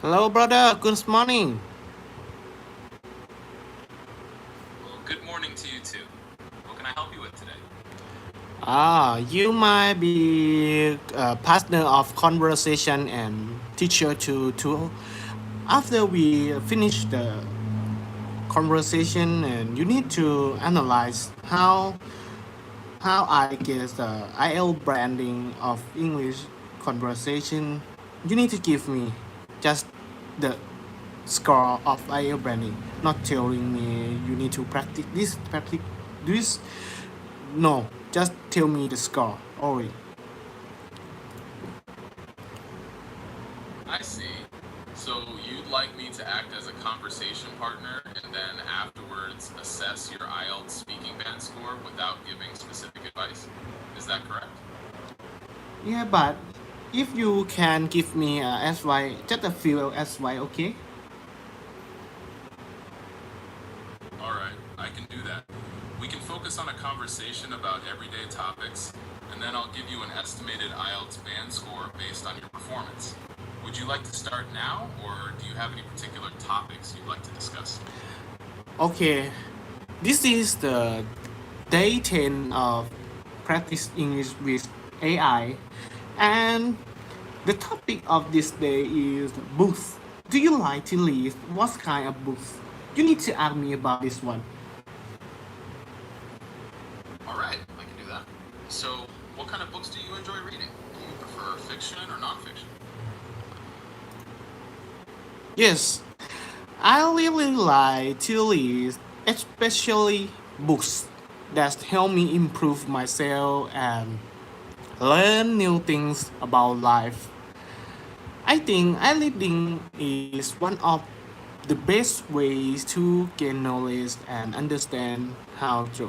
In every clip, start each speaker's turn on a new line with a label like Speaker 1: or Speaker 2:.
Speaker 1: Hello, brother. Good morning.
Speaker 2: Well, good morning to you too. What can I help you with today?
Speaker 1: You might be a partner of conversation and teacher to. After we finish the conversation, and you need to analyze how I guess the IL branding of English conversation. You need to give me just the score of IL branding, not telling me you need to practice this. No, just tell me the score. Only.
Speaker 2: I see. So you'd like me to act as a conversation partner and then afterwards assess your IELTS speaking band score without giving specific advice? Is that correct?
Speaker 1: Yeah, but if you can give me SY, just a few SY, okay?
Speaker 2: All right, I can do that. We can focus on a conversation about everyday topics, and then I'll give you an estimated IELTS band score based on your performance. Would you like to start now, or do you have any particular topics you'd like to discuss?
Speaker 1: Okay, this is the day 10 of practice English with AI, and the topic of this day is books. Do you like to read? What kind of books? You need to ask me about this one.
Speaker 2: All right, I can do that. So, what kind of books do you enjoy reading? Do you prefer fiction or nonfiction?
Speaker 1: Yes, I really like to read, especially books that help me improve myself and learn new things about life. I think reading is one of the best ways to gain knowledge and understand how the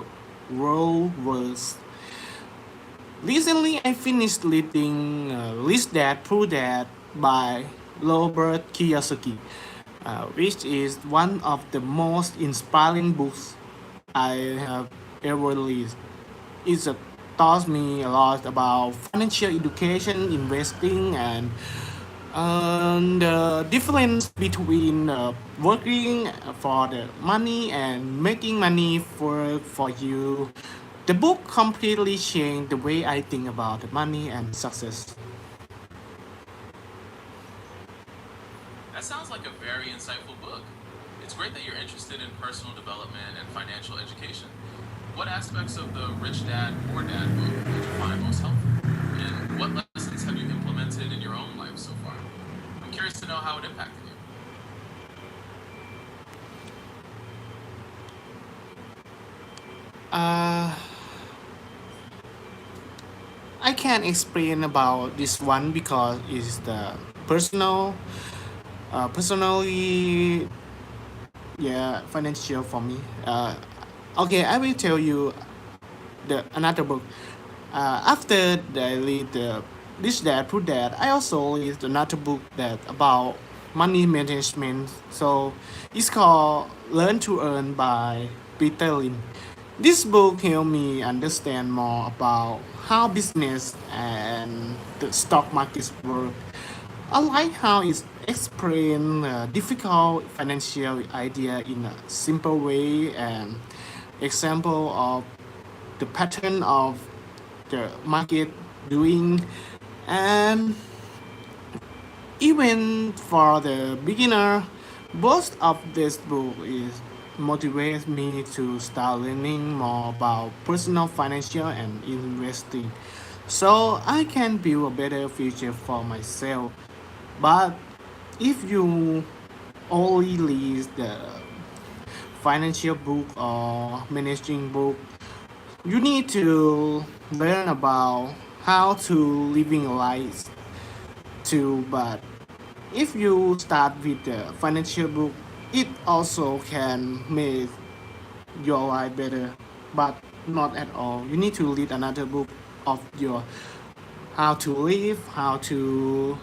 Speaker 1: world works. Recently, I finished reading Rich Dad Poor Dad by Robert Kiyosaki, which is one of the most inspiring books I have ever read. It taught me a lot about financial education, investing, and the difference between working for the money and making money for you. The book completely changed the way I think about money and success.
Speaker 2: That sounds like a very insightful book. It's great that you're interested in personal development and financial education. What aspects of the Rich Dad, Poor Dad book did you find most helpful? And what lessons have you implemented in your own life so far? I'm curious to know how it impacted you.
Speaker 1: Uh, I can't explain about this one because it's the personally, yeah, financial for me. Okay, I will tell you the another book. After I read the Rich Dad Poor Dad, I also read another book that about money management. So it's called Learn to Earn by Peter Lynn. This book helped me understand more about how business and the stock markets work. I like how it explains difficult financial idea in a simple way and example of the pattern of the market doing, and even for the beginner, most of this book is motivates me to start learning more about personal financial and investing so I can build a better future for myself. But if you only read the financial book or managing book, you need to learn about how to living life too. But if you start with the financial book, it also can make your life better, but not at all. You need to read another book of your how to live, how to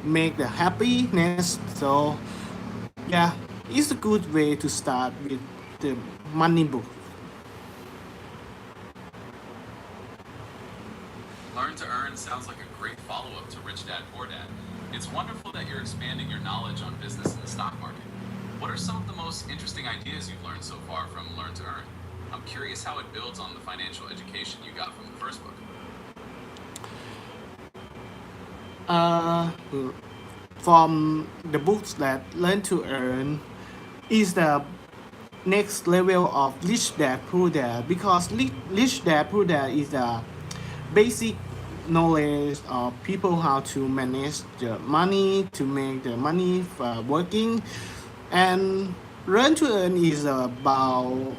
Speaker 1: make the happiness. So yeah, it's a good way to start with the money book.
Speaker 2: Learn to Earn sounds like a great follow up to Rich Dad, Poor Dad. It's wonderful that you're expanding your knowledge on business and the stock market. What are some of the most interesting ideas you've learned so far from Learn to Earn? I'm curious how it builds on the financial education you got from the first book.
Speaker 1: Uh, from the books that Learn to Earn is the next level of Rich Dad Poor Dad, because Rich Dad Poor Dad is the basic knowledge of people how to manage the money, to make the money working, and Learn to Earn is about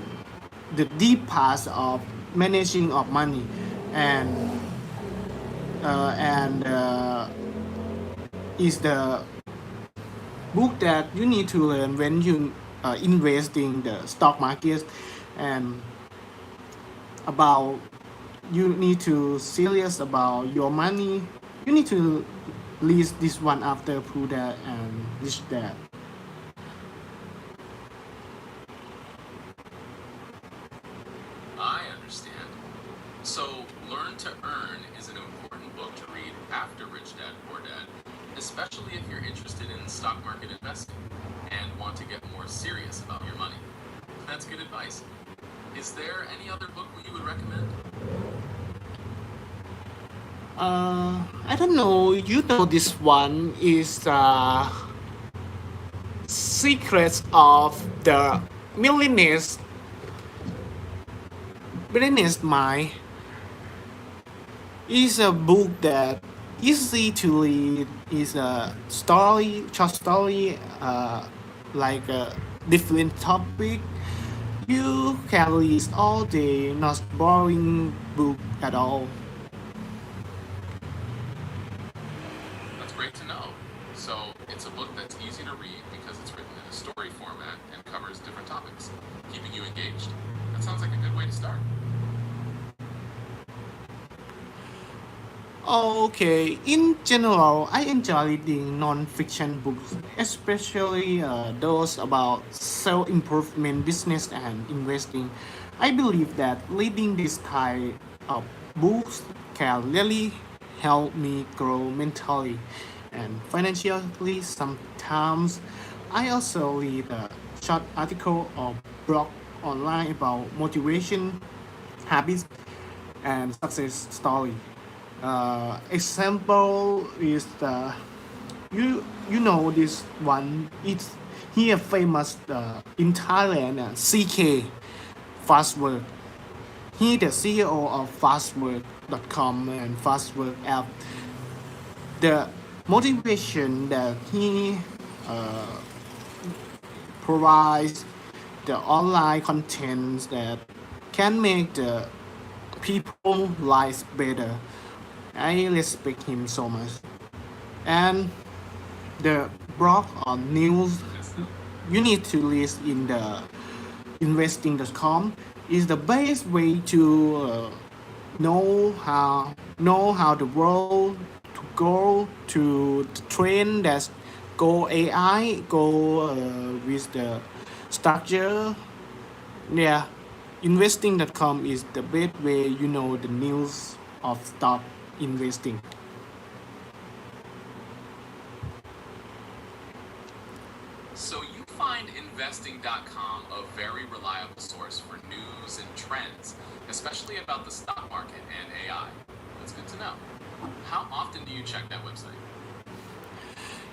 Speaker 1: the deep part of managing of money, and is the book that you need to learn when you invest in the stock market, and about you need to serious about your money. You need to list this one after Poor Dad and Rich Dad.
Speaker 2: I understand. So, Learn to Earn is an important book to read after Rich Dad Poor Dad, especially if you're interested in stock market investing and want to get more serious about your money. That's good advice. Is there any other book you would recommend?
Speaker 1: I don't know. You know this one is Secrets of the Millionaire's Mind. Is a book that easy to read. Is a story, short story, like a different topic. You can read all day, not boring book at all.
Speaker 2: That's great to know. So, it's a book that's easy to read because it's written in a story format and covers different topics, keeping you engaged. That sounds like a good way to start.
Speaker 1: Okay, in general, I enjoy reading non-fiction books, especially those about self-improvement, business, and investing. I believe that reading this type of books can really help me grow mentally and financially. Sometimes I also read a short article or blog online about motivation, habits, and success story. Example is you know this one. It's here famous in Thailand. CK Fastwork. He the CEO of Fastwork.com and Fastwork app. The motivation that he uh, provides, the online contents that can make the people lives better. I respect him so much. And the blog or news you need to list in the investing.com is the best way to know how the world to go to the trend that go AI go with the structure. Yeah, investing.com is the best way you know the news of stock investing.
Speaker 2: So you find investing.com a very reliable source for news and trends, especially about the stock market and AI. That's good to know. How often do you check that website?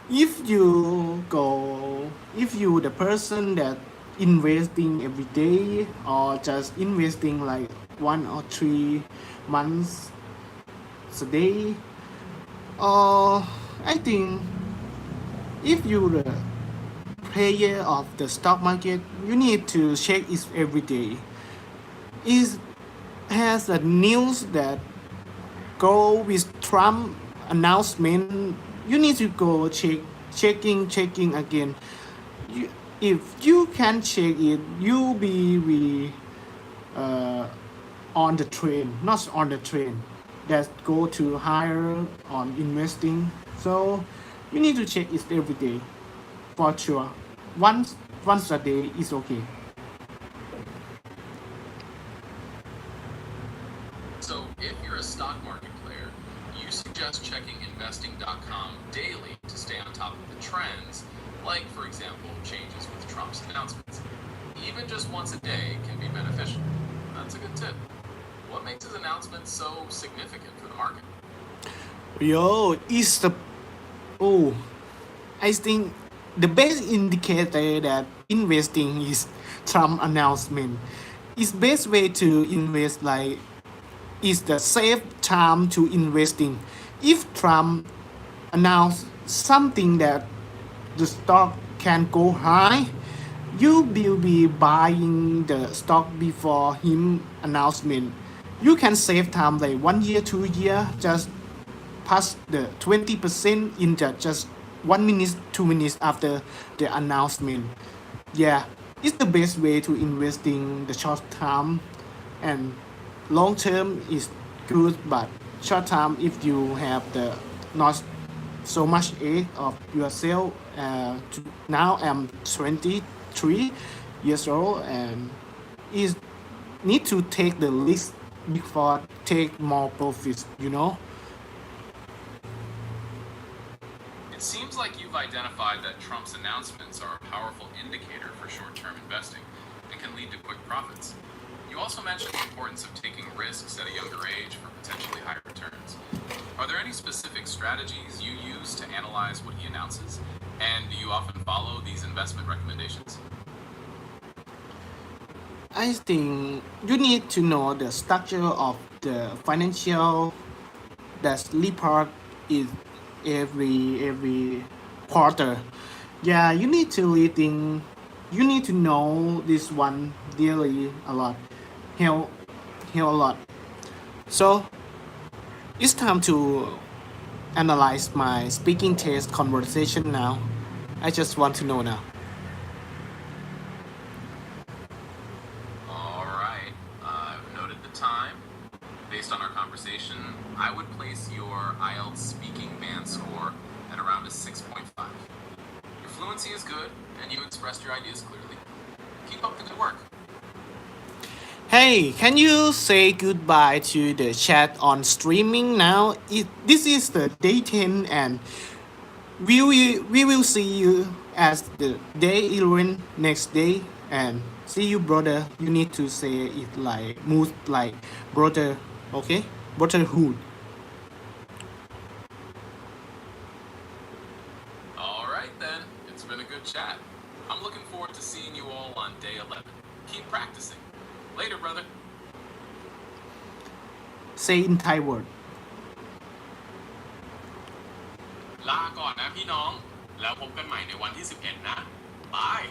Speaker 1: If you the person that investing every day or just investing like 1 or 3 months a day, or I think if you the player of the stock market, you need to check it every day. It has a news that go with Trump announcement. You need to go checking again. If you can check it, you'll be uh, on the train, not on the train that go to higher on investing. So you need to check it every day for sure. Once a day is okay.
Speaker 2: So if you're a stock market player, you suggest checking investing.com daily to stay on top of the trends, like, for example, changes with Trump's announcements. Even just once a day can be beneficial. That's a good tip. What makes his announcements so significant for the market?
Speaker 1: Yo, is the oh, I think the best indicator that investing is Trump announcement. Is best way to invest like is the safe time to investing. If Trump announce something that the stock can go high, you will be buying the stock before him announcement. You can save time like 1 year, 2 year, just pass the 20% in just 1 minute, 2 minutes after the announcement. Yeah, it's the best way to investing the short term, and long term is good, but short term if you have the not so much age of yourself. Now I'm 23 years old and is need to take the risk before take more profits.
Speaker 2: It seems like you've identified that Trump's announcements are a powerful indicator for short-term investing and can lead to quick profits. You also mentioned the importance of taking risks at a younger age for potentially higher returns. Are there any specific strategies you use to analyze what he announces? And do you often follow these investment recommendations?
Speaker 1: I think you need to know the structure of the financial that report is every quarter. Yeah, you need to reading. You need to know this one really a lot. Help a lot. So it's time to analyze my speaking test conversation now. I just want to know now.
Speaker 2: All right, I've noted the time. Based on our conversation, I would place your IELTS speaking band score at around a 6.5. Your fluency is good, and you expressed your ideas clearly. Keep up the good work.
Speaker 1: Hey, can you say goodbye to the chat on streaming now? This is the day 10 and we will see you as the day 11 next day and see you brother. You need to say it like mood like brother, okay? Brotherhood.
Speaker 2: All right, then. It's been a good chat. I'm looking forward to seeing you all on day 11. Keep practicing. Later, brother.
Speaker 1: Say in Thai word.
Speaker 2: ลาก่อนนะพี่น้อง แล้วพบกันใหม่ในวันที่ 11 นะ บาย